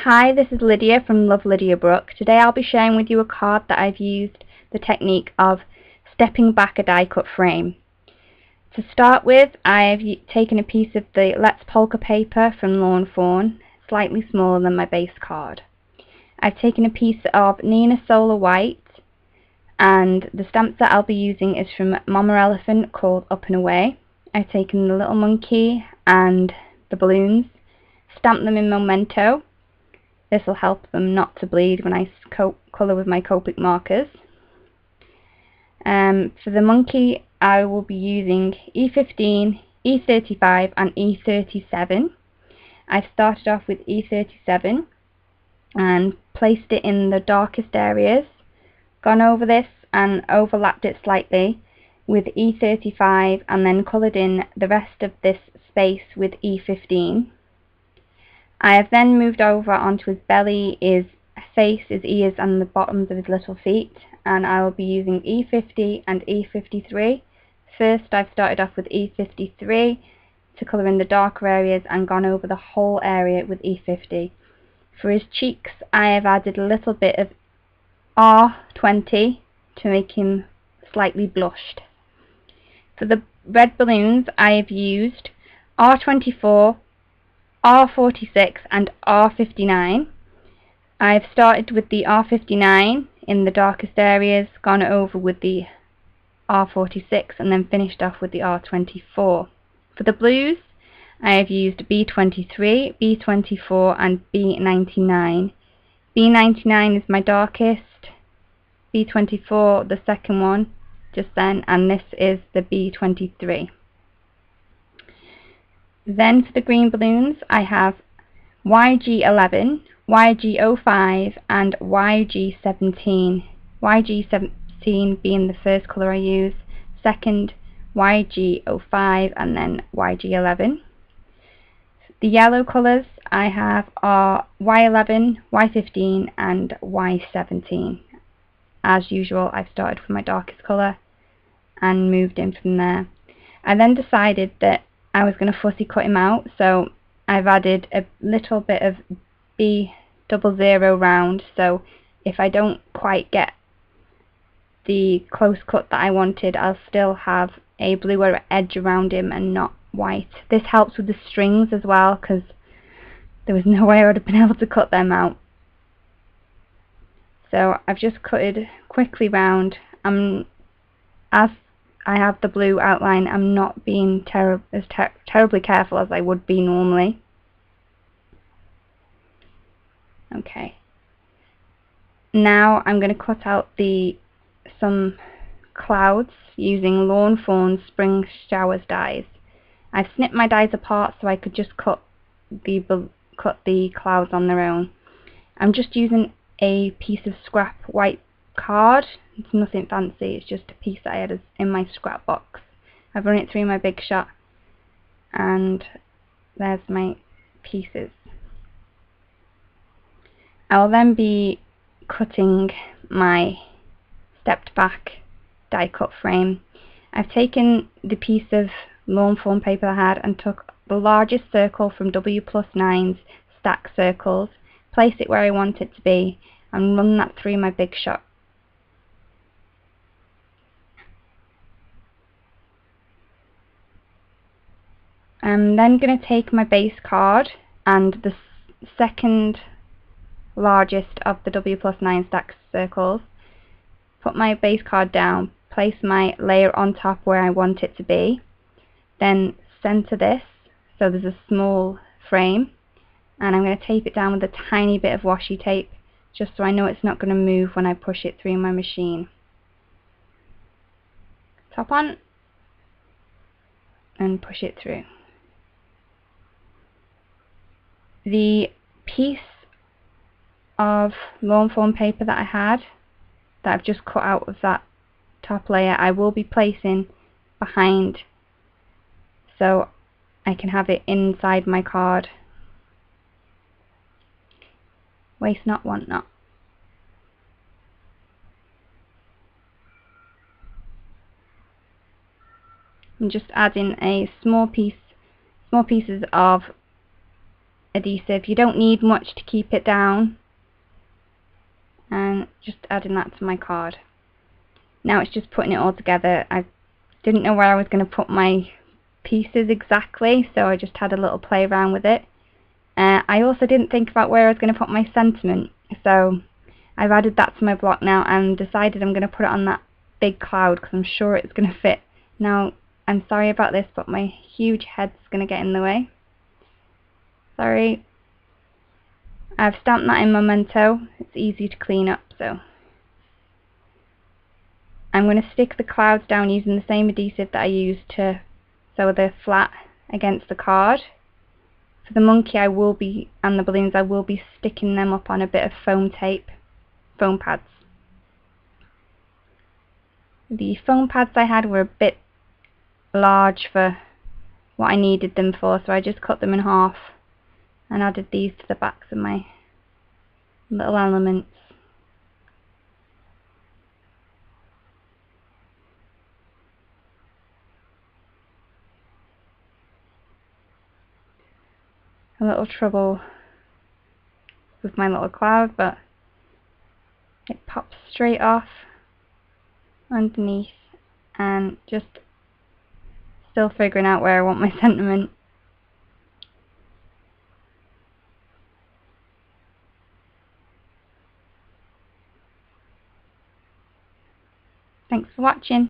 Hi, this is Lydia from Love Lydia Brooke. Today I'll be sharing with you a card that I've used the technique of stepping back a die cut frame. To start with, I've taken a piece of the Let's Polka paper from Lawn Fawn, slightly smaller than my base card. I've taken a piece of Nina Solar White, and the stamp that I'll be using is from Mama Elephant called Up and Away. I've taken the little monkey and the balloons, stamped them in Memento. This will help them not to bleed when I colour with my Copic markers. For the monkey, I will be using E15, E35 and E37. I've started off with E37 and placed it in the darkest areas, gone over this and overlapped it slightly with E35 and then coloured in the rest of this space with E15. I have then moved over onto his belly, his face, his ears and the bottoms of his little feet, and I will be using E50 and E53. First I've started off with E53 to colour in the darker areas and gone over the whole area with E50. For his cheeks I have added a little bit of R20 to make him slightly blushed. For the red balloons I have used R24, R46 and R59. I've started with the R59 in the darkest areas, gone over with the R46 and then finished off with the R24. For the blues I have used B23, B24 and B99. B99 is my darkest, B24 the second one just then, and this is the B23. Then for the green balloons I have YG11, YG05 and YG17. YG17 being the first colour I use, second YG05 and then YG11. The yellow colours I have are Y11, Y15 and Y17. As usual, I've started with my darkest colour and moved in from there. I then decided that I was going to fussy cut him out, so I've added a little bit of B00 round, so if I don't quite get the close cut that I wanted, I'll still have a bluer edge around him and not white. This helps with the strings as well, because there was no way I would have been able to cut them out. So I've just cutted quickly round. As I have the blue outline, I'm not being terribly careful as I would be normally. Okay. Now I'm going to cut out some clouds using Lawn Fawn Spring Showers dies. I've snipped my dies apart so I could just cut the clouds on their own. I'm just using a piece of scrap white card. It's nothing fancy, it's just a piece that I had in my scrap box. I've run it through my Big Shot and there's my pieces. I will then be cutting my stepped back die cut frame. I've taken the piece of Lawn Fawn paper I had and took the largest circle from W+9's stack circles, place it where I want it to be and run that through my Big Shot. I'm then going to take my base card and the second largest of the W+9 stack circles, put my base card down, place my layer on top where I want it to be, then center this so there's a small frame, and I'm going to tape it down with a tiny bit of washi tape just so I know it's not going to move when I push it through my machine. Top on and push it through. The piece of Lawn Fawn paper that I had, that I've just cut out of that top layer, I will be placing behind so I can have it inside my card. Waste not, want not. I'm just adding a small pieces of adhesive. You don't need much to keep it down. And just adding that to my card. Now it's just putting it all together. I didn't know where I was going to put my pieces exactly, so I just had a little play around with it. I also didn't think about where I was going to put my sentiment, so I've added that to my block now and decided I'm going to put it on that big cloud because I'm sure it's going to fit. Now, I'm sorry about this, but my huge head's going to get in the way. Sorry. I've stamped that in Memento. It's easy to clean up, so I'm going to stick the clouds down using the same adhesive that I used to sew the flat against the card. For the monkey and the balloons, I will be sticking them up on a bit of foam tape, foam pads. The foam pads I had were a bit large for what I needed them for, so I just cut them in half and added these to the backs of my little elements. A little trouble with my little cloud, but it pops straight off underneath, and just still figuring out where I want my sentiment. Thanks for watching.